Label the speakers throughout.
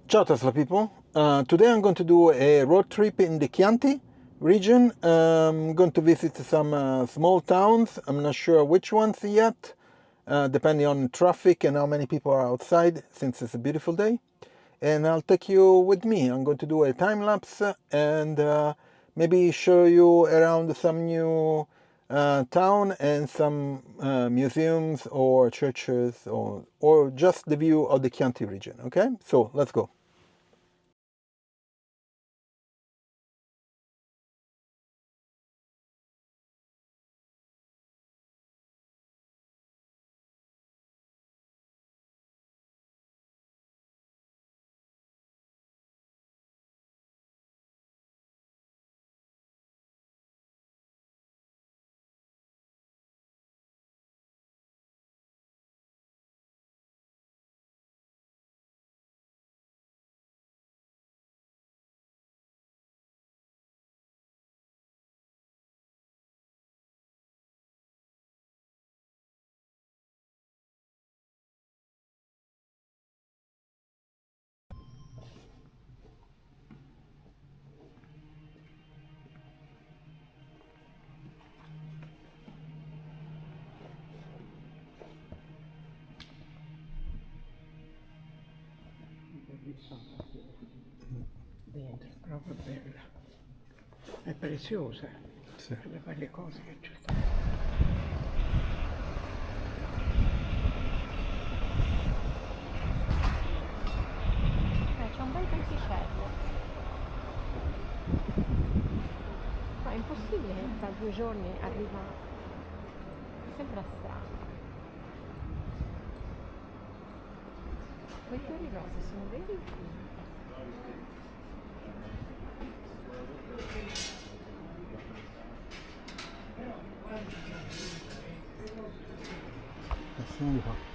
Speaker 1: Ciao Tesla people. Today I'm going to do a road trip in the Chianti region. I'm going to visit some small towns. I'm not sure which ones yet, depending on traffic and how many people are outside, since it's a beautiful day. And I'll take you with me. I'm going to do a time lapse and maybe show you around some new town and some museums or churches or just the view of the Chianti region. Okay, so let's go.
Speaker 2: Dentro, proprio bella. È preziosa
Speaker 1: Sì.
Speaker 2: per le varie cose che c'è stato.
Speaker 3: C'è un bel venticello. Ma è impossibile che tra 2 giorni arriva. Sembra strano. Quei fiori rosa sono veri?
Speaker 1: Nessuno li fa.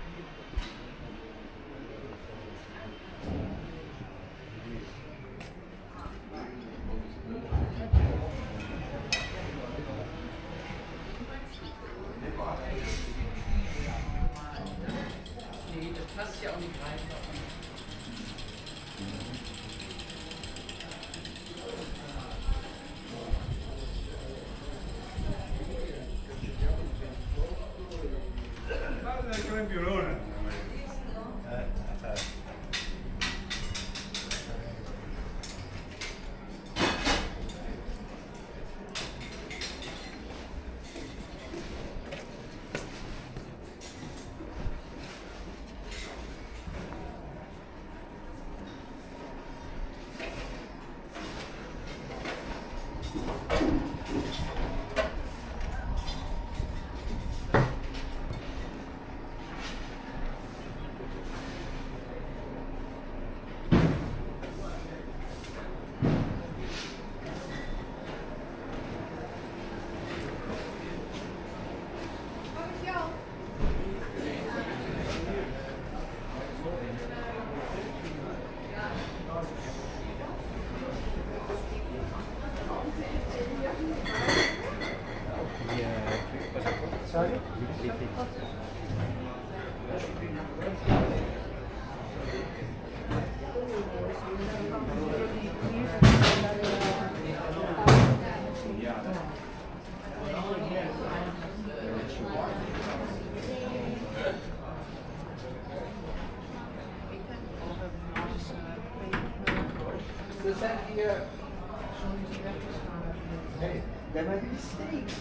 Speaker 2: Hey, there might be steaks.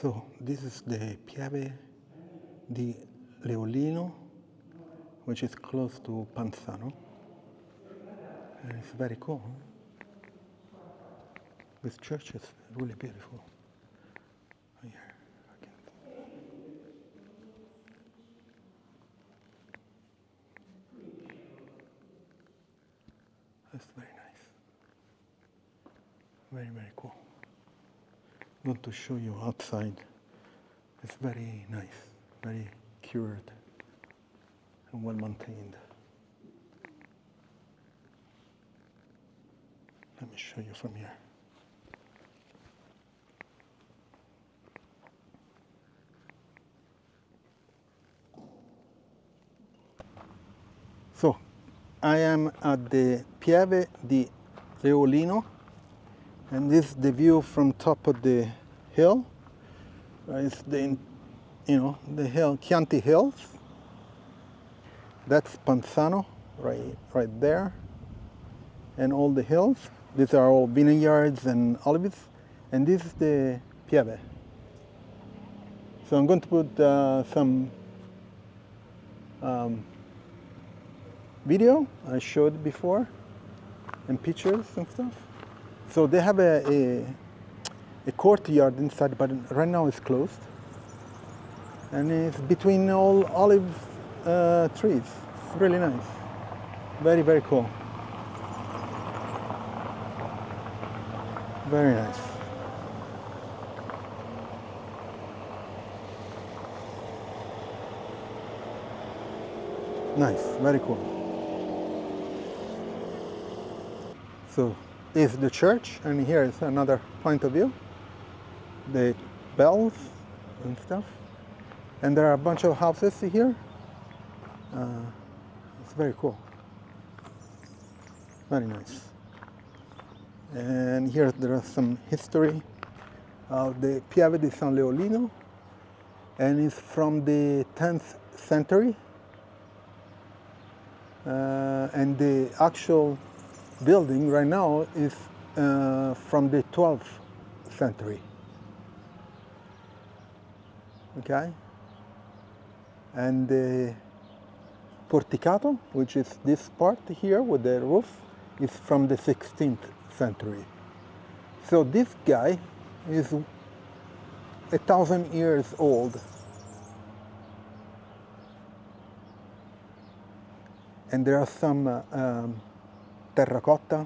Speaker 1: So this is the Pieve di Leolino, which is close to Panzano, and it's very cool. This church is really beautiful. Here, I can... That's very nice. Very, very cool. I want to show you outside. It's very nice, very cured and well maintained. Let me show you from here. So, I am at the Pieve di Leolino, and this is the view from top of the hill. It's the, the hill, Chianti Hills. That's Panzano, right there, and all the hills. These are all vineyards and olives, and this is the Pieve. So I'm going to put some video I showed before, and pictures and stuff. So they have a courtyard inside, but right now it's closed. And it's between all olive trees. It's really nice. Very, very cool. Very nice. Nice, very cool. So this is the church, and here is another point of view. The bells and stuff. And there are a bunch of houses here. It's very cool. Very nice. And here there is some history of the Pieve di San Leolino, and it's from the 10th century. And the actual building right now is from the 12th century. Okay? And the porticato, which is this part here with the roof, is from the 16th century. So this guy is 1,000 years old. And there are some terracotta,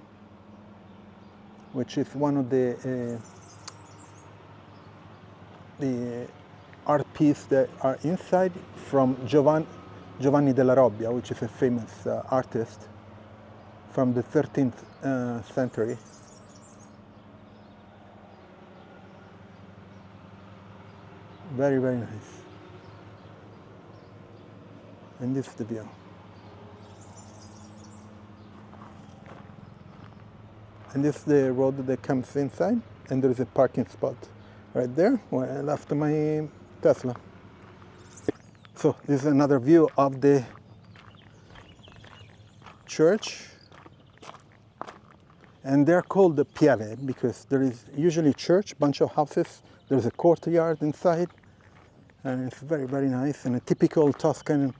Speaker 1: which is one of the art pieces that are inside from Giovanni della Robbia, which is a famous artist from the 13th century. Very, very nice. And this is the view. And this is the road that comes inside, and there is a parking spot right there where I left my Tesla. So this is another view of the church, and they're called the Pieve because there is usually a church, bunch of houses, there's a courtyard inside, and it's very, very nice, and a typical Tuscan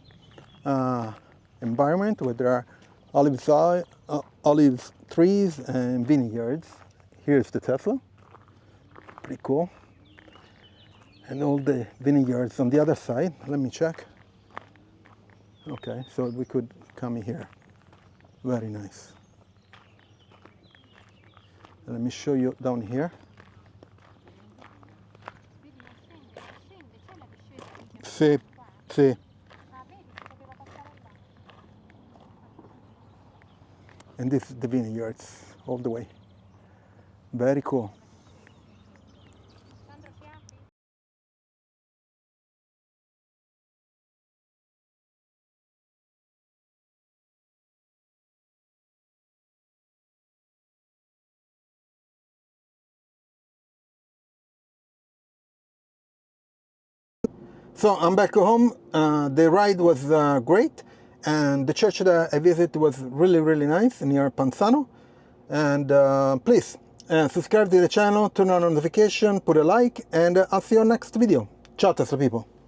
Speaker 1: environment where there are olive trees and vineyards. Here's the Tesla, pretty cool. And all the vineyards on the other side. Let me check. Okay, so we could come here. Very nice. And let me show you down here. Sì, sì. And this is the vineyards all the way. Very cool. So I'm back home. The ride was great, and the church that I visited was really, really nice near Panzano. And please subscribe to the channel, turn on notification, put a like, and I'll see you on next video. Ciao Tesla people.